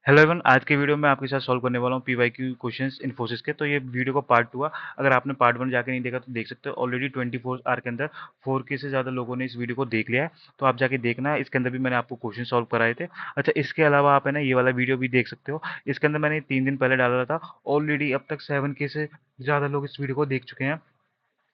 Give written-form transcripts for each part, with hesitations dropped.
Hello everyone, आज के video में आपके साथ सॉल्व करने वाला हूँ पीवाईक्यू क्वेश्चंस इन्फोसिस के। तो ये वीडियो का पार्ट 2 है। अगर आपने पार्ट 1 जाके नहीं देखा तो देख सकते हो। ऑलरेडी 24 आवर के अंदर 4K से ज़्यादा लोगों ने इस वीडियो को देख लिया है, तो आप जाके देखना है। इसके अंदर भी मैंने आपको क्वेश्चन सॉल्व कराए थे। अच्छा, इसके अलावा आप है ना ये वाला वीडियो भी देख सकते हो। इसके अंदर मैंने 3 दिन पहले डाला था। ऑलरेडी अब तक 7K से ज़्यादा लोग इस वीडियो को देख चुके हैं।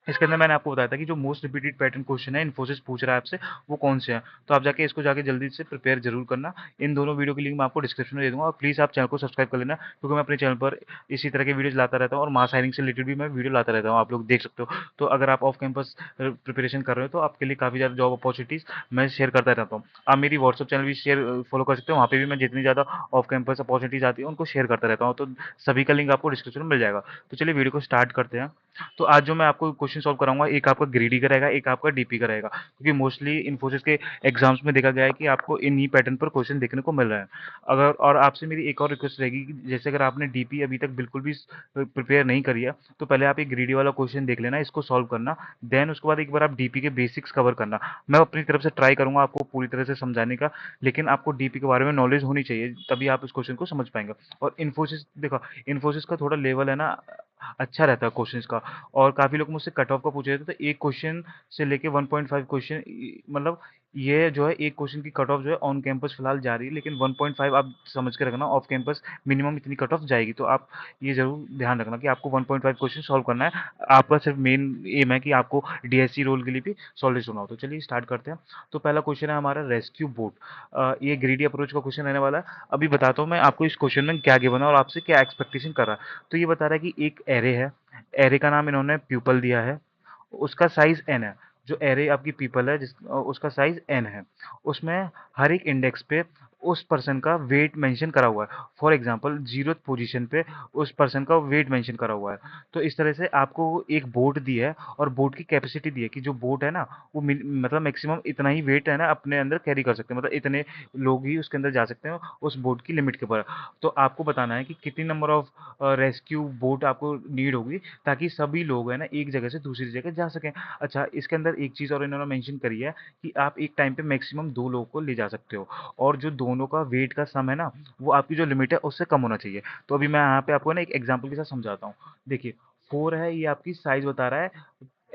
इसके अंदर मैंने आपको बताया था कि जो मोस्ट रिपीटेड पैटर्न क्वेश्चन है इन्फोसिस पूछ रहा है आपसे, वो कौन से हैं। तो आप जाके इसको जाके जल्दी से प्रिपेयर जरूर करना। इन दोनों वीडियो की लिंक मैं आपको डिस्क्रिप्शन में दे दूंगा, और प्लीज़ आप चैनल को सब्सक्राइब कर लेना, क्योंकि मैं अपने चैनल पर इसी तरह के वीडियोज लाता रहता हूँ, और मास हायरिंग से रिलेटेड भी मैं वीडियो लाता रहता हूँ। आप लोग देख सकते हो। तो अगर आप ऑफ कैंपस प्रिपरेशन कर रहे हो तो आपके लिए काफ़ी ज़्यादा जॉब अपॉर्चुनिटीज़ मैं शेयर करता रहता हूँ। आप मेरी व्हाट्सअप चैनल भी शेयर फॉलो कर सकते हो। वहाँ पे भी मैं जितनी ज़्यादा ऑफ कैंपस अपॉर्चुनिटीज़ आती है उनको शेयर करता रहता हूँ। तो सभी का लिंक आपको डिस्क्रिप्शन में मिल जाएगा। तो चलिए वीडियो को स्टार्ट करते हैं। तो आज जो मैं आपको क्वेश्चन सॉल्व कराऊंगा, एक आपका ग्रीडी का रहेगा, एक आपका डीपी का रहेगा, क्योंकि मोस्टली इन्फोसिस के एग्जाम्स में देखा गया है कि आपको इन्हीं पैटर्न पर क्वेश्चन देखने को मिल रहा है। अगर और आपसे मेरी एक और रिक्वेस्ट रहेगी कि जैसे अगर आपने डीपी अभी तक बिल्कुल भी प्रिपेयर नहीं करी है, तो पहले आप एक ग्रीडी वाला क्वेश्चन देख लेना, इसको सॉल्व करना। देन उसके बाद एक बार आप डीपी के बेसिक्स कवर करना। मैं अपनी तरफ से ट्राई करूंगा आपको पूरी तरह से समझाने का, लेकिन आपको डीपी के बारे में नॉलेज होनी चाहिए, तभी आप इस क्वेश्चन को समझ पाएंगे। और इन्फोसिस देखो, इन्फोसिस का थोड़ा लेवल है ना, अच्छा रहता है क्वेश्चंस का। और काफ़ी लोग मुझसे कट ऑफ का पूछ रहे थे, तो एक क्वेश्चन से लेके 1.5 क्वेश्चन, मतलब ये जो है एक क्वेश्चन की कट ऑफ जो है ऑन कैंपस फिलहाल जा रही है, लेकिन 1.5 आप समझ के रखना, ऑफ कैंपस मिनिमम इतनी कट ऑफ जाएगी। तो आप ये जरूर ध्यान रखना कि आपको 1.5 क्वेश्चन सॉल्व करना है। आपका सिर्फ मेन एम है कि आपको डीएससी रोल के लिए भी सॉल्यूशन हो। तो चलिए स्टार्ट करते हैं। तो पहला क्वेश्चन है हमारा रेस्क्यू बोट। ये ग्रीडी अप्रोच का क्वेश्चन रहने वाला है। अभी बताता हूँ मैं आपको इस क्वेश्चन में क्या गिवन है और आपसे क्या एक्सपेक्टेशन कर रहा है। तो ये बता रहा है कि एक एरे है, एरे का नाम इन्होंने प्यूपल दिया है, उसका साइज एन है। जो एरे आपकी पीपल है उसका साइज एन है। उसमें हर एक इंडेक्स पे उस पर्सन का वेट मेंशन करा हुआ है। फॉर एग्जांपल 0th पोजीशन पे उस पर्सन का वेट मेंशन करा हुआ है। तो इस तरह से आपको एक बोट दी है, और बोट की कैपेसिटी दी है कि जो बोट है ना, वो मतलब मैक्सिमम इतना ही वेट है ना अपने अंदर कैरी कर सकते हैं, मतलब इतने लोग ही उसके अंदर जा सकते हैं उस बोट की लिमिट के ऊपर। तो आपको बताना है कि कितनी नंबर ऑफ रेस्क्यू बोट आपको नीड होगी, ताकि सभी लोग है ना एक जगह से दूसरी जगह जा सकें। अच्छा, इसके अंदर एक चीज़ और इन्होंने मेंशन करी है कि आप एक टाइम पे मैक्सिमम 2 लोगों को ले जा सकते हो, और जो दोनों का वेट का सम है ना, वो आपकी जो लिमिट है उससे कम होना चाहिए। तो अभी मैं यहाँ पे आपको ना एक एग्जांपल के साथ समझाता हूँ। देखिए, 4 है, ये आपकी साइज बता रहा है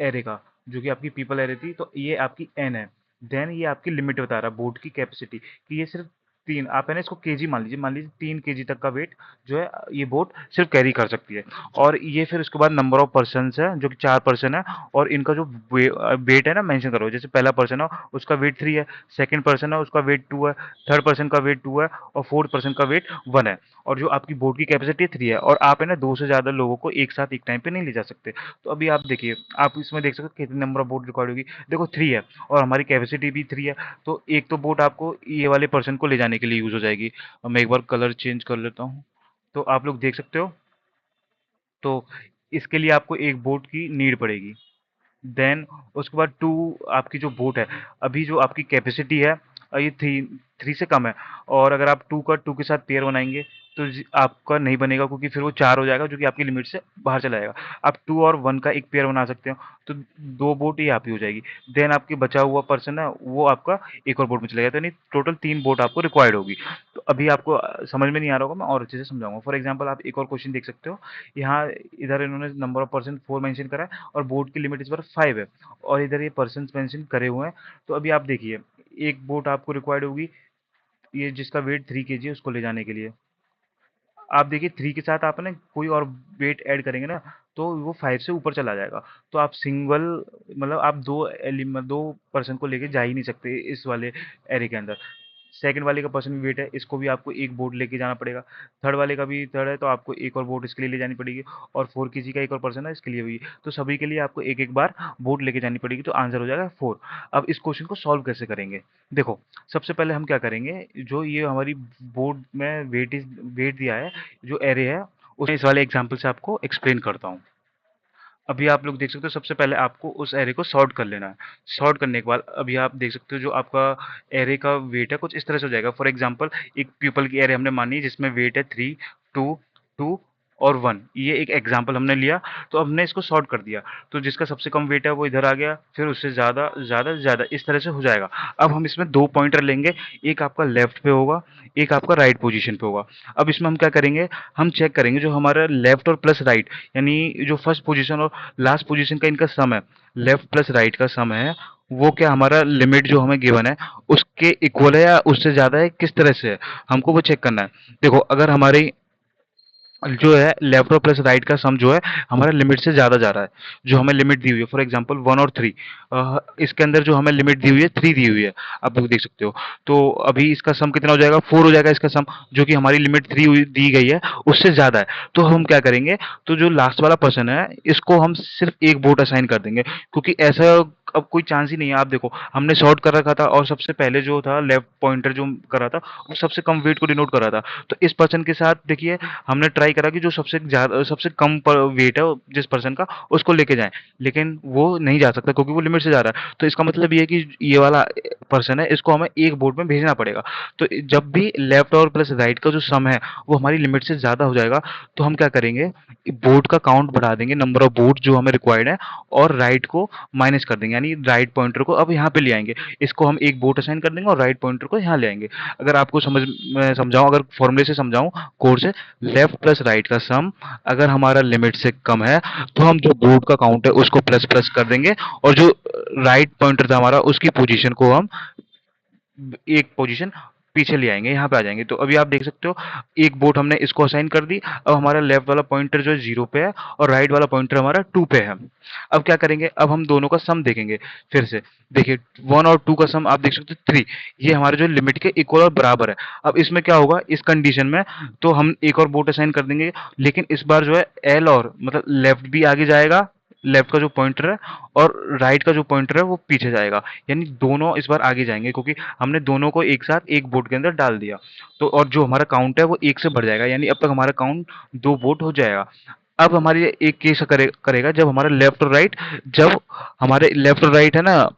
एरे का, जो कि आपकी पीपल एरे थी। तो ये आपकी एन है। देन ये आपकी लिमिट बता रहा है बोट की कैपेसिटी, कि ये सिर्फ 3, आप है ना इसको केजी मान लीजिए 3 केजी तक का वेट जो है ये बोट सिर्फ कैरी कर सकती है। और ये फिर उसके बाद नंबर ऑफ पर्सन्स है, जो कि 4 पर्सन है, और इनका जो वेट है ना मेंशन करो। जैसे पहला पर्सन है उसका वेट 3 है, सेकंड पर्सन है उसका वेट 2 है, थर्ड पर्सन का वेट 2 है, और फोर्थ पर्सन का वेट 1 है। और जो आपकी बोट की कैपेसिटी 3 है, और आप है ना 2 से ज़्यादा लोगों को एक साथ एक टाइम पे नहीं ले जा सकते। तो अभी आप देखिए, आप इसमें देख सकते हो कितने नंबर ऑफ बोट रिक्वायर्ड होगी। देखो 3 है, और हमारी कैपेसिटी भी 3 है। तो एक तो बोट आपको ये वाले पर्सन को ले जाने के लिए यूज हो जाएगी। मैं एक बार कलर चेंज कर लेता हूँ, तो आप लोग देख सकते हो। तो इसके लिए आपको एक बोट की नीड पड़ेगी। देन उसके बाद 2 आपकी जो बोट है, अभी जो आपकी कैपेसिटी है ये 3 से कम है। और अगर आप 2 के साथ पेयर बनाएंगे तो आपका नहीं बनेगा, क्योंकि फिर वो 4 हो जाएगा, जो कि आपकी लिमिट से बाहर चला जाएगा। आप 2 और 1 का एक पेयर बना सकते हो, तो 2 बोट ही आपकी हो जाएगी। देन आपकी बचा हुआ पर्सन है वो आपका एक और बोट में चला जाएगा, तो यानी टोटल 3 बोट आपको रिक्वायर्ड होगी। तो अभी आपको समझ में नहीं आ रहा होगा, मैं और अच्छे से समझाऊंगा। फॉर एग्जाम्पल आप एक और क्वेश्चन देख सकते हो। यहाँ इधर इन्होंने नंबर ऑफ पर्सन 4 मेंशन करा है, और बोट की लिमिट इस बार 5 है, और इधर ये पर्सन मेंशन करे हुए हैं। तो अभी आप देखिए, एक बोट आपको रिक्वायर्ड होगी, ये जिसका वेट 3 केजी है उसको ले जाने के लिए। आप देखिए 3 के साथ आप ना कोई और वेट ऐड करेंगे ना, तो वो 5 से ऊपर चला जाएगा। तो आप सिंगल, मतलब आप दो पर्सन को लेके जा ही नहीं सकते इस वाले एरे के अंदर। सेकंड वाले का पर्सन भी वेट है, इसको भी आपको एक बोट लेके जाना पड़ेगा। थर्ड वाले का भी थर्ड है, तो आपको एक और बोट इसके लिए ले जानी पड़ेगी। और 4 केजी का एक और पर्सन है, इसके लिए भी। तो सभी के लिए आपको एक एक बार बोट लेके जानी पड़ेगी, तो आंसर हो जाएगा 4। अब इस क्वेश्चन को सॉल्व कैसे करेंगे? देखो, सबसे पहले हम क्या करेंगे, जो ये हमारी बोर्ड में वेट दिया है, जो एरे है, उसमें इस वाले एग्जांपल से आपको एक्सप्लेन करता हूँ। अभी आप लोग देख सकते हो, सबसे पहले आपको उस एरे को सॉर्ट कर लेना है। सॉर्ट करने के बाद अभी आप देख सकते हो जो आपका एरे का वेट है कुछ इस तरह से हो जाएगा। फॉर एग्जांपल एक पीपल की एरे हमने मानी जिसमें वेट है 3, 2, 2 और 1, ये एक एग्जांपल हमने लिया, तो हमने इसको सॉर्ट कर दिया। तो जिसका सबसे कम वेट है वो इधर आ गया, फिर उससे ज़्यादा ज़्यादा ज़्यादा, इस तरह से हो जाएगा। अब हम इसमें 2 पॉइंटर लेंगे, एक आपका लेफ्ट पे होगा, एक आपका राइट पोजीशन पे होगा। अब इसमें हम क्या करेंगे, हम चेक करेंगे जो हमारा लेफ्ट और प्लस राइट, यानी जो फर्स्ट पोजीशन और लास्ट पोजीशन का इनका सम है, लेफ्ट प्लस राइट का सम है, वो क्या हमारा लिमिट जो हमें गिवन है उसके इक्वल है या उससे ज़्यादा है, किस तरह से है, हमको वो चेक करना है। देखो, अगर हमारी जो है लेफ्ट और प्लस राइट का सम जो है हमारा लिमिट से ज़्यादा जा रहा है, जो हमें लिमिट दी हुई है, फॉर एग्जांपल 1 और 3, इसके अंदर जो हमें लिमिट दी हुई है 3 दी हुई है, आप लोग देख सकते हो। तो अभी इसका सम कितना हो जाएगा, 4 हो जाएगा इसका सम, जो कि हमारी लिमिट 3 दी गई है उससे ज़्यादा है। तो हम क्या करेंगे, तो जो लास्ट वाला पर्सन है इसको हम सिर्फ एक वोट असाइन कर देंगे, क्योंकि ऐसा अब कोई चांस ही नहीं है। आप देखो, हमने शॉर्ट कर रखा था और सबसे पहले जो था लेफ्ट पॉइंटर जो कर रहा था वो सबसे कम वेट को डिनोट कर रहा था। तो इस पर्सन के साथ देखिए, हमने ट्राई करा कि जो सबसे ज़्यादा सबसे कम वेट है जिस पर्सन का, उसको लेके जाएं, लेकिन वो नहीं जा सकता क्योंकि वो लिमिट से जा रहा है। तो इसका मतलब ये है कि ये वाला पर्सन है, इसको हमें एक बोर्ड में भेजना पड़ेगा। तो जब भी लेफ्ट और प्लस राइट का जो सम है वो हमारी लिमिट से ज़्यादा हो जाएगा, तो हम क्या करेंगे, बोर्ड का काउंट बढ़ा देंगे, नंबर ऑफ बोर्ड जो हमें रिक्वायर्ड है, और राइट को माइनस कर देंगे, यानी राइट पॉइंटर को अब यहाँ पे ले आएंगे। इसको हम एक बोर्ड असाइन कर देंगे और राइट पॉइंटर को यहाँ ले आएंगे। अगर आपको मैं समझाऊं, अगर फॉर्मूले से समझाऊं कोड से, लेफ्ट प्लस राइट का सम अगर हमारा लिमिट से कम है तो हम जो बोर्ड का काउंट है उसको प्लस प्लस कर देंगे, और जो राइट पॉइंटर था हमारा उसकी पोजीशन को हम एक पोजीशन पीछे ले आएंगे, यहाँ पे आ जाएंगे। तो अभी आप देख सकते हो, एक बोट हमने इसको असाइन कर दी। अब हमारा लेफ्ट वाला पॉइंटर जो है 0 पे है और राइट वाला पॉइंटर हमारा 2 पे है। अब क्या करेंगे, अब हम दोनों का सम देखेंगे फिर से। देखिए, 1 और 2 का सम आप देख सकते हो 3, ये हमारे जो लिमिट के इक्वल और बराबर है। अब इसमें क्या होगा, इस कंडीशन में तो हम एक और बोट असाइन कर देंगे, लेकिन इस बार जो है एल और मतलब लेफ्ट भी आगे जाएगा, लेफ्ट का जो पॉइंटर है, और राइट का जो पॉइंटर है वो पीछे जाएगा, यानी दोनों इस बार आगे जाएंगे क्योंकि हमने दोनों को एक साथ एक बोट के अंदर डाल दिया। तो और जो हमारा काउंट है वो एक से बढ़ जाएगा, यानी अब तक हमारा काउंट 2 बोट हो जाएगा। अब हमारी एक केस करेगा जब हमारा लेफ्ट और राइट, जब हमारे लेफ्ट और राइट है ना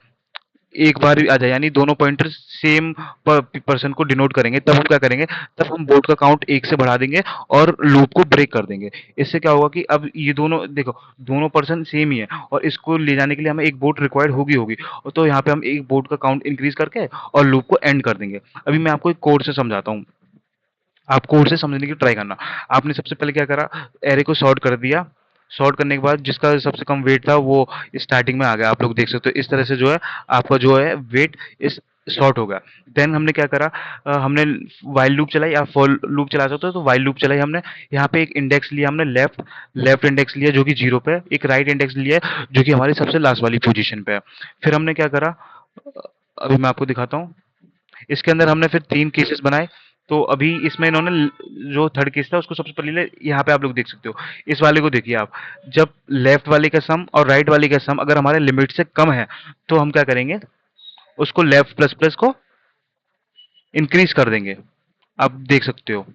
एक बार आ जाए, यानी दोनों पॉइंटर सेम पर्सन को डिनोट करेंगे, तब हम क्या करेंगे, तब हम बोर्ड का काउंट एक से बढ़ा देंगे और लूप को ब्रेक कर देंगे। इससे क्या होगा कि अब ये दोनों देखो, दोनों पर्सन सेम ही है और इसको ले जाने के लिए हमें एक बोट रिक्वायर्ड होगी होगी, और तो यहाँ पे हम एक बोट का काउंट इंक्रीज करके और लूप को एंड कर देंगे। अभी मैं आपको एक कोड से समझाता हूँ, आप कोड से समझने की ट्राई करना। आपने सबसे पहले क्या करा, एरे को सॉर्ट कर दिया, सॉर्ट करने के बाद जिसका सबसे कम वेट था वो स्टार्टिंग में आ गया, आप लोग देख सकते हो। इस तरह से जो है आपका जो है वेट इस सॉर्ट हो गया। देन हमने क्या करा, हमने वाइल लूप चलाई, या फॉर लूप चला सकते हो, तो वाइल लूप चलाई हमने। यहाँ पे एक इंडेक्स लिया हमने, लेफ्ट लेफ्ट इंडेक्स लिया जो कि 0 पे है, एक राइट इंडेक्स लिया है जो कि हमारी सबसे लास्ट वाली पोजीशन पे है। फिर हमने क्या करा, अभी मैं आपको दिखाता हूँ। इसके अंदर हमने फिर 3 केसेस बनाए। तो अभी इसमें इन्होंने जो थर्ड केस था उसको सबसे पहले यहाँ पे आप लोग देख सकते हो। इस वाले को देखिए आप, जब लेफ्ट वाले का सम और राइट वाले का सम अगर हमारे लिमिट से कम है तो हम क्या करेंगे, उसको लेफ्ट प्लस प्लस को इंक्रीज कर देंगे, आप देख सकते हो।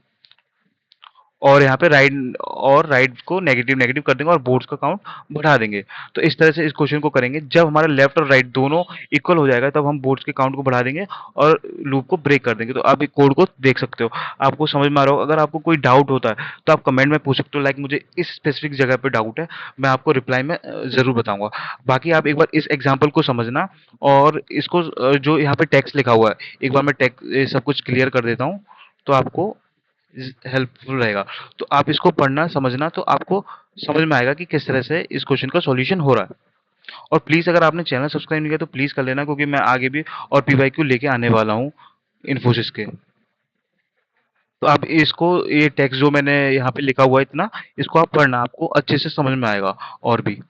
और यहाँ पे राइट को नेगेटिव नेगेटिव कर देंगे और बोर्ड्स का काउंट बढ़ा देंगे। तो इस तरह से इस क्वेश्चन को करेंगे। जब हमारा लेफ्ट और राइट दोनों इक्वल हो जाएगा तब हम बोर्ड्स के काउंट को बढ़ा देंगे और लूप को ब्रेक कर देंगे। तो आप एक कोड को देख सकते हो, आपको समझ में आ रहा होगा। अगर आपको कोई डाउट होता है तो आप कमेंट में पूछ सकते हो, लाइक मुझे इस स्पेसिफिक जगह पे डाउट है, मैं आपको रिप्लाई में ज़रूर बताऊंगा। बाकी आप एक बार इस एग्जाम्पल को समझना, और इसको जो यहाँ पे टेक्स्ट लिखा हुआ है, एक बार मैं टेक्स्ट सब कुछ क्लियर कर देता हूँ तो आपको हेल्पफुल रहेगा। तो आप इसको पढ़ना समझना, तो आपको समझ में आएगा कि किस तरह से इस क्वेश्चन का सॉल्यूशन हो रहा है। और प्लीज़ अगर आपने चैनल सब्सक्राइब नहीं किया तो प्लीज़ कर लेना, क्योंकि मैं आगे भी और पीवाईक्यू लेके आने वाला हूँ इन्फोसिस के। तो आप इसको, ये टेक्स्ट जो मैंने यहाँ पे लिखा हुआ है इतना, इसको आप पढ़ना, आपको अच्छे से समझ में आएगा। और भी,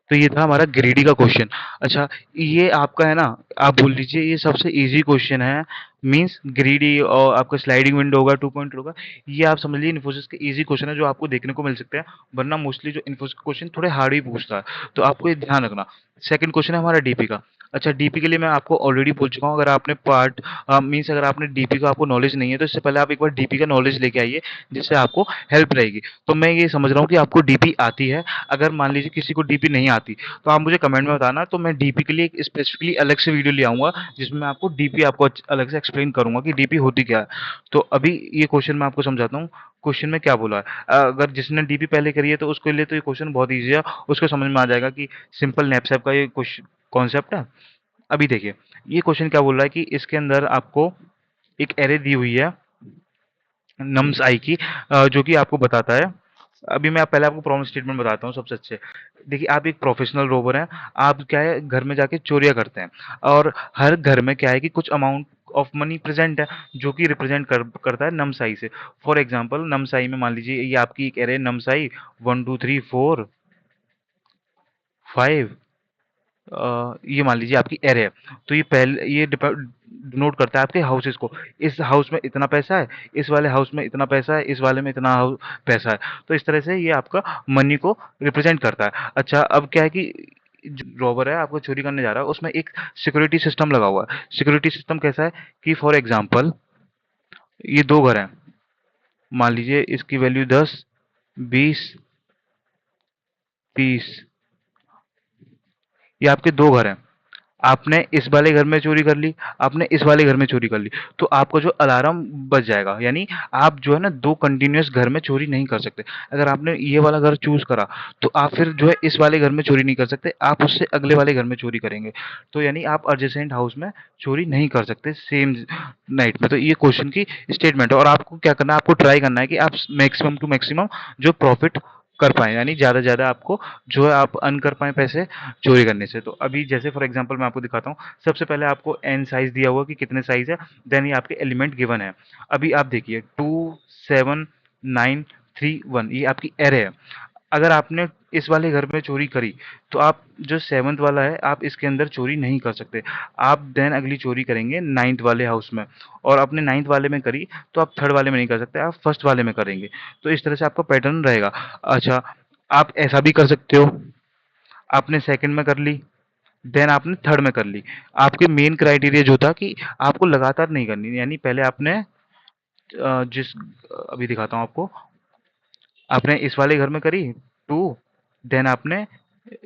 तो ये था हमारा ग्रीडी का क्वेश्चन। अच्छा, ये आपका है ना, आप बोल लीजिए ये सबसे इजी क्वेश्चन है। मींस ग्रीडी और आपका स्लाइडिंग विंडो होगा, 2 पॉइंट होगा, ये आप समझ लीजिए इन्फोसिस के इजी क्वेश्चन है जो आपको देखने को मिल सकते हैं। वरना मोस्टली जो इन्फोसिस क्वेश्चन थोड़े हार्ड ही पूछता है, तो आपको ये ध्यान रखना। सेकंड क्वेश्चन है हमारा डीपी का। अच्छा, डीपी के लिए मैं आपको ऑलरेडी बोल चुका हूँ, अगर आपने मीन्स अगर आपने डीपी का आपको नॉलेज नहीं है तो इससे पहले आप एक बार डीपी का नॉलेज लेके आइए, जिससे आपको हेल्प रहेगी। तो मैं ये समझ रहा हूँ कि आपको डीपी आती है। अगर मान लीजिए किसी को डीपी नहीं आती तो आप मुझे कमेंट में बताना, तो मैं डीपी के लिए एक स्पेसिफिकली अलग से वीडियो ले आऊँगा जिसमें मैं आपको डीपी आपको अलग से एक्सप्लेन करूँगा कि डीपी होती क्या है। तो अभी ये क्वेश्चन मैं आपको समझाता हूँ। क्वेश्चन में क्या बोला है। अगर जिसने डीपी पहले करी है तो उसके लिए तो ये क्वेश्चन बहुत ईजी है, उसको समझ में आ जाएगा कि सिंपल नैपसैप का ये क्वेश्चन कॉन्सेप्ट है। अभी देखिए, ये क्वेश्चन क्या बोल रहा है कि इसके अंदर आपको एक एरे दी हुई है नम्स आई की, जो कि आपको बताता है। अभी मैं पहले आपको प्रॉब्लम स्टेटमेंट बताता हूँ सबसे अच्छे। देखिए, आप एक प्रोफेशनल रोबर हैं, आप क्या है घर में जाके चोरियां करते हैं, और हर घर में क्या है कि कुछ अमाउंट ऑफ मनी प्रेजेंट है जो कि रिप्रेजेंट करता है नमसाई से। फॉर एग्जांपल नमसाई में मान लीजिए ये आपकी एक एरे नमसाई 1 2 3 4 5, ये मान लीजिए आपकी एरे है। तो ये पहले ये डिनोट करता है आपके हाउसेस को। इस हाउस में इतना पैसा है, इस वाले हाउस में इतना पैसा है, इस वाले में इतना पैसा है। तो इस तरह से ये आपका मनी को रिप्रेजेंट करता है। अच्छा, अब क्या है कि जो रॉबर है आपको चोरी करने जा रहा है, उसमें एक सिक्योरिटी सिस्टम लगा हुआ है। सिक्योरिटी सिस्टम कैसा है कि फॉर एग्जाम्पल ये दो घर हैं, मान लीजिए इसकी वैल्यू 10 20 30, ये आपके दो घर हैं। आपने इस वाले घर में चोरी कर ली, आपने इस वाले घर में चोरी कर ली, तो आपका जो अलार्म बज जाएगा। यानी आप जो है ना 2 कंटीन्यूअस घर में चोरी नहीं कर सकते। अगर आपने ये वाला घर चूज़ करा, तो आप फिर जो है इस वाले घर में चोरी नहीं कर सकते, आप उससे अगले वाले घर में चोरी करेंगे। तो यानी आप एडजेसेंट हाउस में चोरी नहीं कर सकते सेम नाइट में। तो ये क्वेश्चन की स्टेटमेंट है, और आपको क्या करना है, आपको ट्राई करना है कि आप मैक्सिमम टू मैक्सिमम जो प्रॉफिट कर पाएँ, यानी ज़्यादा से ज़्यादा आपको जो है आप अर्न कर पाएँ पैसे चोरी करने से। तो अभी जैसे फॉर एग्जांपल मैं आपको दिखाता हूँ। सबसे पहले आपको एन साइज़ दिया हुआ कि कितने साइज़ है, देन ये आपके एलिमेंट गिवन है। अभी आप देखिए 2 7 9 3 1, ये आपकी एरे है। अगर आपने इस वाले घर में चोरी करी, तो आप जो 7th वाला है आप इसके अंदर चोरी नहीं कर सकते। आप देन अगली चोरी करेंगे 9th वाले हाउस में, और आपने 9th वाले में करी तो आप 3rd वाले में नहीं कर सकते, आप फर्स्ट वाले में करेंगे। तो इस तरह से आपका पैटर्न रहेगा। अच्छा, आप ऐसा भी कर सकते हो, आपने सेकंड में कर ली, देन आपने थर्ड में कर ली। आपके मेन क्राइटेरिया जो था कि आपको लगातार नहीं करनी, यानी पहले आपने जिस अभी दिखाता हूँ आपको, आपने इस वाले घर में करी 2, देन आपने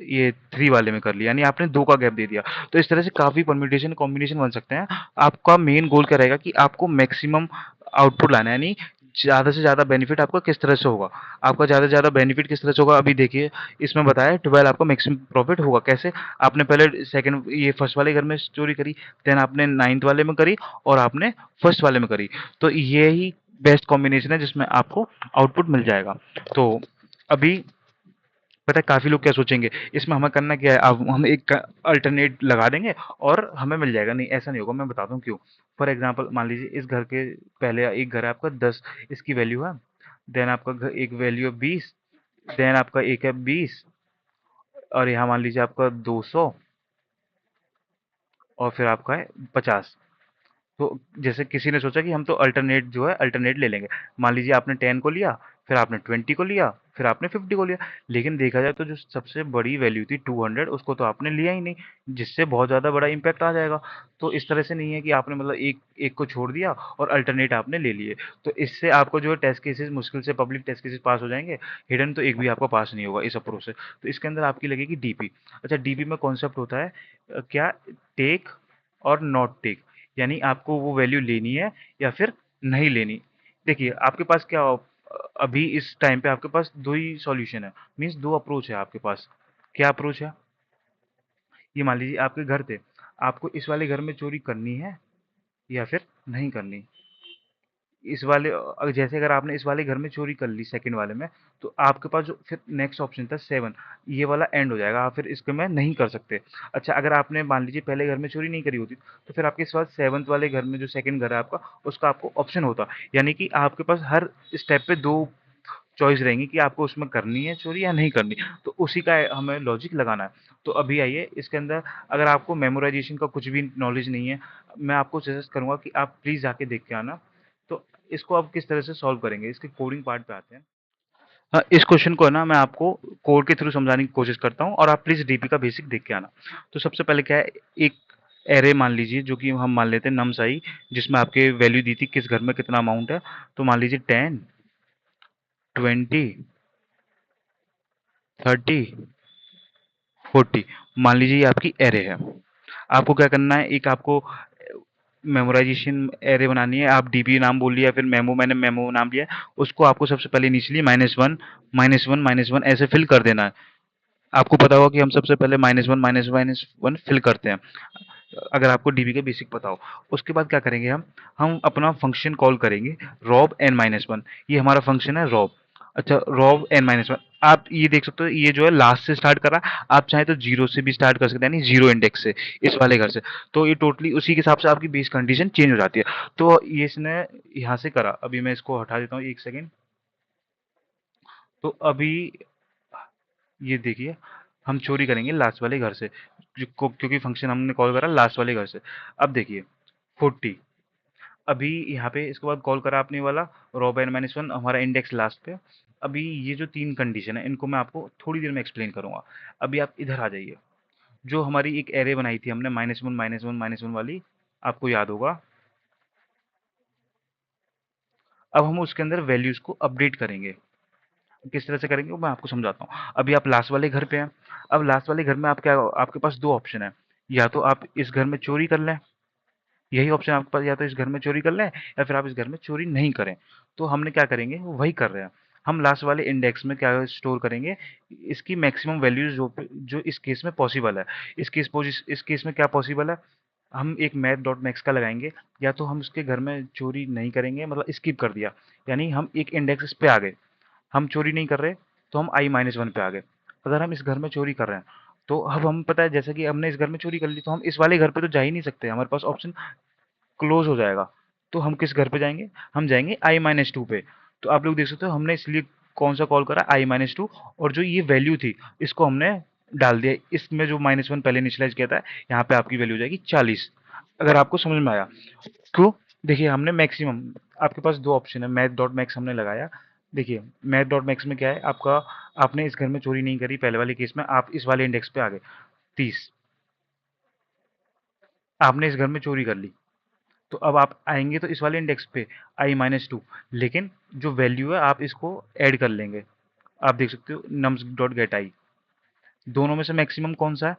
ये 3 वाले में कर लिया, यानी आपने 2 का गैप दे दिया। तो इस तरह से काफ़ी परम्यूटेशन कॉम्बिनेशन बन सकते हैं। आपका मेन गोल क्या रहेगा कि आपको मैक्सिमम आउटपुट लाना है, यानी ज़्यादा से ज़्यादा बेनिफिट आपका किस तरह से होगा। आपका ज़्यादा से ज़्यादा बेनिफिट किस तरह से होगा, अभी देखिए इसमें बताया है 12 आपका मैक्सिमम प्रॉफिट होगा। कैसे? आपने पहले सेकंड ये फर्स्ट वाले घर में चोरी करी, देन आपने 9th वाले में करी, और आपने फर्स्ट वाले में करी। तो यही बेस्ट कॉम्बिनेशन है जिसमें आपको आउटपुट मिल जाएगा। तो अभी पता है काफ़ी लोग क्या सोचेंगे, इसमें हमें करना क्या है, अब हम एक अल्टरनेट लगा देंगे और हमें मिल जाएगा। नहीं, ऐसा नहीं होगा, मैं बताता हूँ क्यों। फॉर एग्जांपल मान लीजिए इस घर के पहले एक घर है आपका 10, इसकी वैल्यू है। देन आपका एक वैल्यू है 20, देन आपका एक है 20, और यहाँ मान लीजिए आपका 200, और फिर आपका है 50। तो जैसे किसी ने सोचा कि हम तो अल्टरनेट जो है अल्टरनेट ले लेंगे। मान लीजिए आपने 10 को लिया, फिर आपने 20 को लिया, फिर आपने 50 को लिया। लेकिन देखा जाए तो जो सबसे बड़ी वैल्यू थी 200, उसको तो आपने लिया ही नहीं, जिससे बहुत ज़्यादा बड़ा इम्पैक्ट आ जाएगा। तो इस तरह से नहीं है कि आपने मतलब एक एक को छोड़ दिया और अल्टरनेट आपने ले लिए। तो इससे आपको जो है टेस्ट केसेस मुश्किल से पब्लिक टेस्ट केसेस पास हो जाएंगे, हिडन तो एक भी आपका पास नहीं होगा इस अप्रोच से। तो इसके अंदर आपकी लगेगी डीपी। अच्छा, डीपी में कॉन्सेप्ट होता है क्या, टेक और नॉट टेक, यानी आपको वो वैल्यू लेनी है या फिर नहीं लेनी। देखिए आपके पास क्या अभी इस टाइम पे आपके पास दो ही सॉल्यूशन है, मीन्स दो अप्रोच है आपके पास। क्या अप्रोच है? ये मान लीजिए आपके घर थे, आपको इस वाले घर में चोरी करनी है या फिर नहीं करनी। इस वाले जैसे अगर आपने इस वाले घर में चोरी कर ली सेकंड वाले में, तो आपके पास जो फिर नेक्स्ट ऑप्शन था 7, ये वाला एंड हो जाएगा, आप फिर इसको में नहीं कर सकते। अच्छा, अगर आपने मान लीजिए पहले घर में चोरी नहीं करी होती, तो फिर आपके पास 7th वाले घर में जो सेकंड घर है आपका, उसका आपको ऑप्शन होता। यानी कि आपके पास हर स्टेप पे 2 चॉइस रहेंगी कि आपको उसमें करनी है चोरी या नहीं करनी। तो उसी का हमें लॉजिक लगाना है। तो अभी आइए इसके अंदर, अगर आपको मेमोराइज़ेशन का कुछ भी नॉलेज नहीं है, मैं आपको सजेस्ट करूँगा कि आप प्लीज़ जाके देख के आना। तो इसको आप किस तरह से सॉल्व करेंगे, इसके कोडिंग पार्ट पे आते हैं। इस क्वेश्चन को है ना मैं आपको कोड के थ्रू समझाने की कोशिश करता हूँ, और आप प्लीज़ डीपी का बेसिक देख के आना। तो सबसे पहले क्या है, एक एरे मान लीजिए जो कि हम मान लेते हैं नम्स आई, जिसमें आपके वैल्यू दी थी किस घर में कितना अमाउंट है। तो मान लीजिए 10 20 30 40, मान लीजिए ये आपकी एरे है। आपको क्या करना है, एक आपको मेमोराइजेशन एरे बनानी है, आप डीबी नाम बोल लिया, फिर मेमो मैंने मेमो नाम लिया, उसको आपको सबसे पहले इनिशियली -1 -1 ऐसे फिल कर देना है। आपको पता होगा कि हम सबसे पहले -1 फिल करते हैं, अगर आपको डीबी का बेसिक पता हो। उसके बाद क्या करेंगे हम अपना फंक्शन कॉल करेंगे रॉब n-1। ये हमारा फंक्शन है रॉब। अच्छा, रॉब n-1 आप ये देख सकते हो, ये जो है लास्ट से स्टार्ट कर रहा है, आप चाहें तो जीरो से भी स्टार्ट कर सकते हैं, यानी जीरो इंडेक्स से, इस वाले घर से। तो ये टोटली उसी के हिसाब से आपकी बेस कंडीशन चेंज हो जाती है। तो ये इसने यहाँ से करा, अभी मैं इसको हटा देता हूँ 1 सेकेंड। तो अभी ये देखिए, हम चोरी करेंगे लास्ट वाले घर से, क्योंकि फंक्शन हमने कॉल करा लास्ट वाले घर से। अब देखिए 40, अभी यहाँ पे इसके बाद कॉल करा आपने वाला रॉब n-1, हमारा इंडेक्स लास्ट पे। अभी ये जो 3 कंडीशन है, इनको मैं आपको थोड़ी देर में एक्सप्लेन करूंगा। अभी आप इधर आ जाइए, जो हमारी एक एरे बनाई थी हमने -1 वाली, आपको याद होगा। अब हम उसके अंदर वैल्यूज को अपडेट करेंगे। किस तरह से करेंगे वो मैं आपको समझाता हूँ। अभी आप लास्ट वाले घर पे हैं। अब लास्ट वाले घर में आप क्या, आपके पास दो ऑप्शन है, या तो आप इस घर में चोरी कर लें, यही ऑप्शन आपके पास, या तो इस घर में चोरी कर लें, या फिर आप इस घर में चोरी नहीं करें। तो हमने क्या करेंगे, वो वही कर रहे हैं। हम लास्ट वाले इंडेक्स में क्या स्टोर करेंगे, इसकी मैक्सिमम वैल्यूज जो इस केस में पॉसिबल है। इस केस में क्या पॉसिबल है, हम एक मैथ डॉट मैक्स का लगाएंगे, या तो हम उसके घर में चोरी नहीं करेंगे, मतलब स्किप कर दिया, यानी हम एक इंडेक्स पे आ गए, हम चोरी नहीं कर रहे, तो हम i-1 पे आ गए। अगर हम इस घर में चोरी कर रहे हैं, तो अब हम पता है जैसे कि हमने इस घर में चोरी कर ली, तो हम इस वाले घर पे तो जा ही नहीं सकते, हमारे पास ऑप्शन क्लोज हो जाएगा। तो हम किस घर पे जाएंगे, हम जाएंगे i-2 पे। तो आप लोग देख सकते हो, हमने इसलिए कौन सा कॉल करा, i-2, और जो ये वैल्यू थी इसको हमने डाल दिया इसमें, जो -1 पहले इनिशियलाइज किया था, यहाँ पे आपकी वैल्यू हो जाएगी 40। अगर आपको समझ में आया। क्यों, देखिए हमने मैक्सिमम, आपके पास दो ऑप्शन है, मैथ डॉट मैक्स हमने लगाया। देखिए मैथ डॉट मैक्स में क्या है आपका, आपने इस घर में चोरी नहीं करी पहले वाले केस में, आप इस वाले इंडेक्स पे आ गए 30, आपने इस घर में चोरी कर ली, तो अब आप आएंगे तो इस वाले इंडेक्स पे i-2, लेकिन जो वैल्यू है आप इसको ऐड कर लेंगे। आप देख सकते हो nums डॉट गेट आई, दोनों में से मैक्सिमम कौन सा है,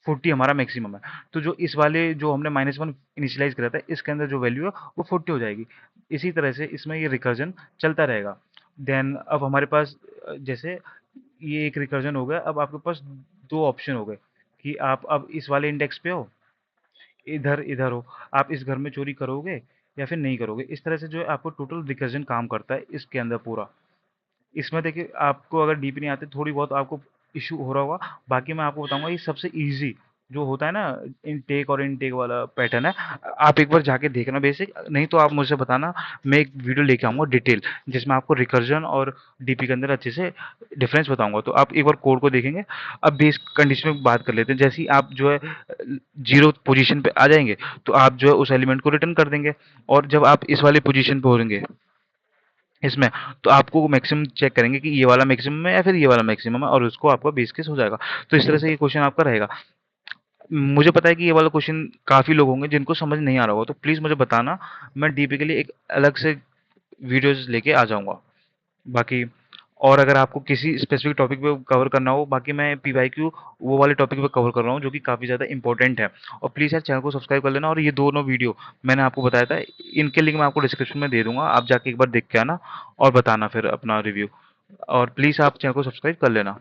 40 हमारा मैक्सिमम है। तो जो इस वाले जो हमने -1 इनिशियलाइज करा था, इसके अंदर जो वैल्यू है वो 40 हो जाएगी। इसी तरह से इसमें ये रिकर्जन चलता रहेगा। देन अब हमारे पास जैसे ये एक रिकर्जन हो गया, अब आपके पास दो ऑप्शन हो गए कि आप अब इस वाले इंडेक्स पे हो, इधर इधर हो, आप इस घर में चोरी करोगे या फिर नहीं करोगे। इस तरह से जो है आपको टोटल रिकर्जन काम करता है इसके अंदर पूरा। इसमें देखिए आपको अगर डीप नहीं आते, थोड़ी बहुत आपको इशू हो रहा होगा, बाकी मैं आपको बताऊंगा ये सबसे इजी जो होता है ना, इनटेक और इनटेक वाला पैटर्न है। आप एक बार जाके देखना बेसिक, नहीं तो आप मुझे बताना, मैं एक वीडियो लेके आऊंगा डिटेल, जिसमें आपको रिकर्जन और डीपी के अंदर अच्छे से डिफरेंस बताऊंगा। तो आप एक बार कोड को देखेंगे। अब बेस कंडीशन में बात कर लेते हैं, जैसे ही आप जो है जीरो पोजीशन पे आ जाएंगे, तो आप जो है उस एलिमेंट को रिटर्न कर देंगे। और जब आप इस वाले पोजीशन पे होंगे इसमें, तो आपको मैक्सिमम चेक करेंगे कि ये वाला मैक्सिमम है या फिर ये वाला मैक्सिमम है, और उसको आपका बेस केस हो जाएगा। तो इस तरह से ये क्वेश्चन आपका रहेगा। मुझे पता है कि ये वाला क्वेश्चन काफ़ी लोग होंगे जिनको समझ नहीं आ रहा होगा, तो प्लीज़ मुझे बताना, मैं डीपी के लिए एक अलग से वीडियोज़ लेके आ जाऊँगा। बाकी और अगर आपको किसी स्पेसिफिक टॉपिक पे कवर करना हो, बाकी मैं पीवाईक्यू वो वाले टॉपिक पे कवर कर रहा हूँ जो कि काफ़ी ज़्यादा इंपॉर्टेंट है। और प्लीज़ यार चैनल को सब्सक्राइब कर लेना, और ये दोनों वीडियो मैंने आपको बताया था, इनके लिंक मैं आपको डिस्क्रिप्शन में दे दूँगा, आप जाके एक बार देख के आना और बताना फिर अपना रिव्यू। और प्लीज़ आप चैनल को सब्सक्राइब कर लेना।